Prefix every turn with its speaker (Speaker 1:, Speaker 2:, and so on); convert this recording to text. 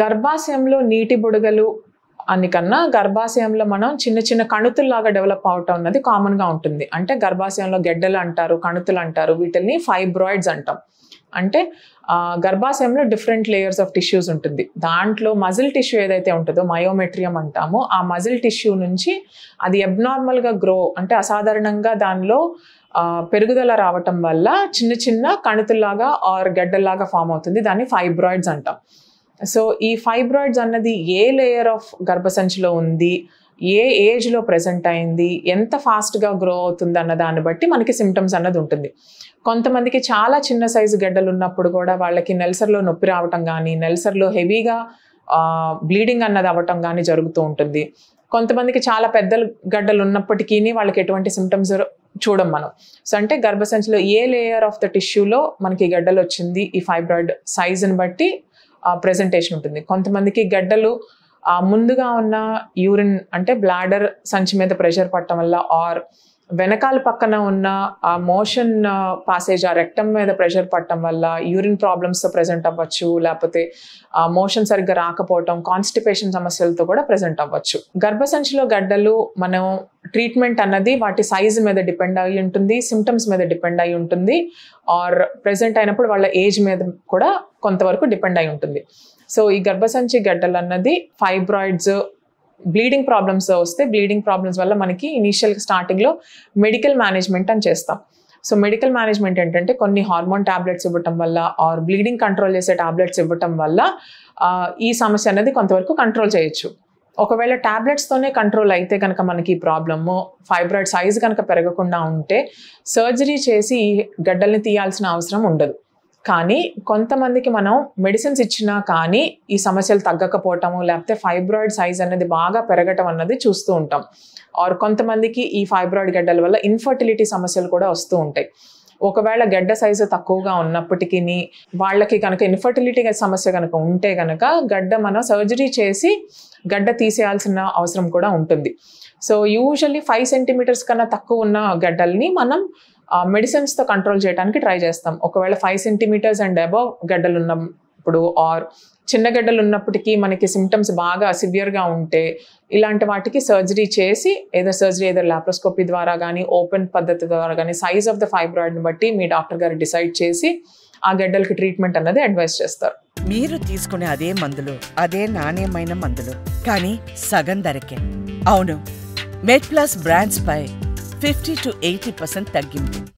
Speaker 1: గర్భాశయంలో నీటి బుడగలు అని కన్నా గర్భాశయంలో మనం చిన్న చిన్న కణుతుల్లాగా డెవలప్ అవటం అన్నది కామన్గా ఉంటుంది. అంటే గర్భాశయంలో గెడ్డలు అంటారు, కణుతులు అంటారు, వీటిని ఫైబ్రాయిడ్స్ అంటాం. అంటే గర్భాశయంలో డిఫరెంట్ లేయర్స్ ఆఫ్ టిష్యూస్ ఉంటుంది. దాంట్లో మజిల్ టిష్యూ ఏదైతే ఉంటుందో మయోమెట్రియం అంటామో, ఆ మజిల్ టిష్యూ నుంచి అది అబ్నార్మల్గా గ్రో అంటే అసాధారణంగా దానిలో పెరుగుదల రావటం వల్ల చిన్న చిన్న కణుతుల్లాగా ఆర్ గడ్డల్లాగా ఫామ్ అవుతుంది. దాన్ని ఫైబ్రాయిడ్స్ అంటాం. సో ఈ ఫైబ్రాయిడ్స్ అన్నది ఏ లేయర్ ఆఫ్ గర్భసంచిలో ఉంది, ఏ ఏజ్లో ప్రెజెంట్ అయింది, ఎంత ఫాస్ట్గా గ్రో అవుతుంది అన్న దాన్ని బట్టి మనకి సిమ్టమ్స్ అన్నది ఉంటుంది. కొంతమందికి చాలా చిన్న సైజు గడ్డలు ఉన్నప్పుడు కూడా వాళ్ళకి నెల్సర్లో నొప్పి రావటం కానీ, నెల్సర్లో హెవీగా బ్లీడింగ్ అన్నది అవ్వటం కానీ జరుగుతూ ఉంటుంది. కొంతమందికి చాలా పెద్ద గడ్డలు ఉన్నప్పటికీ వాళ్ళకి ఎటువంటి సిమ్టమ్స్ చూడం మనం. సో అంటే గర్భసంచిలో ఏ లేయర్ ఆఫ్ ద టిష్యూలో మనకి గడ్డలు వచ్చింది, ఈ ఫైబ్రాయిడ్ సైజుని బట్టి ప్రెజెంటేషన్ ఉంటుంది. కొంతమందికి గడ్డలు ముందుగా ఉన్న యూరిన్ అంటే బ్లాడర్ సంచి మీద ప్రెషర్ పట్టడం వల్ల, ఆర్ వెనకాల పక్కన ఉన్న మోషన్ పాసేజ్ ఆ రెక్టమ్ మీద ప్రెషర్ పట్టడం వల్ల యూరిన్ ప్రాబ్లమ్స్తో ప్రెజెంట్ అవ్వచ్చు, లేకపోతే మోషన్ సరిగ్గా రాకపోవటం, కాన్స్టిపేషన్ సమస్యలతో కూడా ప్రెజెంట్ అవ్వచ్చు. గర్భసంచిలో గడ్డలు మనం ట్రీట్మెంట్ అన్నది వాటి సైజు మీద డిపెండ్ అయి ఉంటుంది, సిమ్టమ్స్ మీద డిపెండ్ అయి ఉంటుంది, ఆర్ ప్రెజెంట్ అయినప్పుడు వాళ్ళ ఏజ్ మీద కూడా కొంతవరకు డిపెండ్ అయి ఉంటుంది. సో ఈ గర్భసంచి గడ్డలు అన్నది ఫైబ్రాయిడ్స్, బ్లీడింగ్ ప్రాబ్లమ్స్ వస్తే బ్లీడింగ్ ప్రాబ్లమ్స్ వల్ల మనకి ఇనీషియల్ స్టార్టింగ్లో మెడికల్ మేనేజ్మెంట్ అని చేస్తాం. సో మెడికల్ మేనేజ్మెంట్ ఏంటంటే కొన్ని హార్మోన్ టాబ్లెట్స్ ఇవ్వటం వల్ల ఆర్ బ్లీడింగ్ కంట్రోల్ చేసే టాబ్లెట్స్ ఇవ్వటం వల్ల ఈ సమస్య అనేది కొంతవరకు కంట్రోల్ చేయొచ్చు. ఒకవేళ టాబ్లెట్స్తోనే కంట్రోల్ అయితే కనుక మనకి ఈ ప్రాబ్లము ఫైబ్రాయిడ్ సైజ్ కనుక పెరగకుండా ఉంటే సర్జరీ చేసి ఈ గడ్డల్ని తీయాల్సిన అవసరం ఉండదు. కానీ కొంతమందికి మనం మెడిసిన్స్ ఇచ్చినా కానీ ఈ సమస్యలు తగ్గకపోవటము, లేకపోతే ఫైబ్రాయిడ్ సైజ్ అనేది బాగా పెరగటం అన్నది చూస్తూ ఉంటాం. ఆర్ కొంతమందికి ఈ ఫైబ్రాయిడ్ గడ్డల వల్ల ఇన్ఫర్టిలిటీ సమస్యలు కూడా వస్తూ ఉంటాయి. ఒకవేళ గడ్డ సైజు తక్కువగా ఉన్నప్పటికీ వాళ్ళకి కనుక ఇన్ఫర్టిలిటీ సమస్య కనుక ఉంటే కనుక గడ్డ మనం సర్జరీ చేసి గడ్డ తీసేయాల్సిన అవసరం కూడా ఉంటుంది. సో యూజువల్లీ 5 సెంటీమీటర్స్ కన్నా తక్కువ ఉన్న గడ్డల్ని మనం మెడిసిన్స్తో కంట్రోల్ చేయడానికి ట్రై చేస్తాం. ఒకవేళ 5 సెంటీమీటర్స్ అండ్ అబవ్ గడ్డలు ఉన్నప్పుడు ఆర్ చిన్న గడ్డలు ఉన్నప్పటికీ మనకి సిమ్టమ్స్ బాగా సివియర్గా ఉంటే ఇలాంటి వాటికి సర్జరీ చేసి ఏదో లాప్రోస్కోపీ ద్వారా కానీ ఓపెన్ పద్ధతి ద్వారా కానీ సైజ్ ఆఫ్ ద ఫైబ్రాయిడ్ని బట్టి మీ డాక్టర్ గారు డిసైడ్ చేసి ఆ గడ్డలకి ట్రీట్మెంట్ అన్నది అడ్వైస్ చేస్తారు.
Speaker 2: మీరు తీసుకునే అదే మందులు, అదే నాణ్యమైన మందులు, కానీ సగం ధరకే. అవును, మెడ్ ప్లస్ బ్రాండ్స్ పై 50 to 80% తగ్గింపు.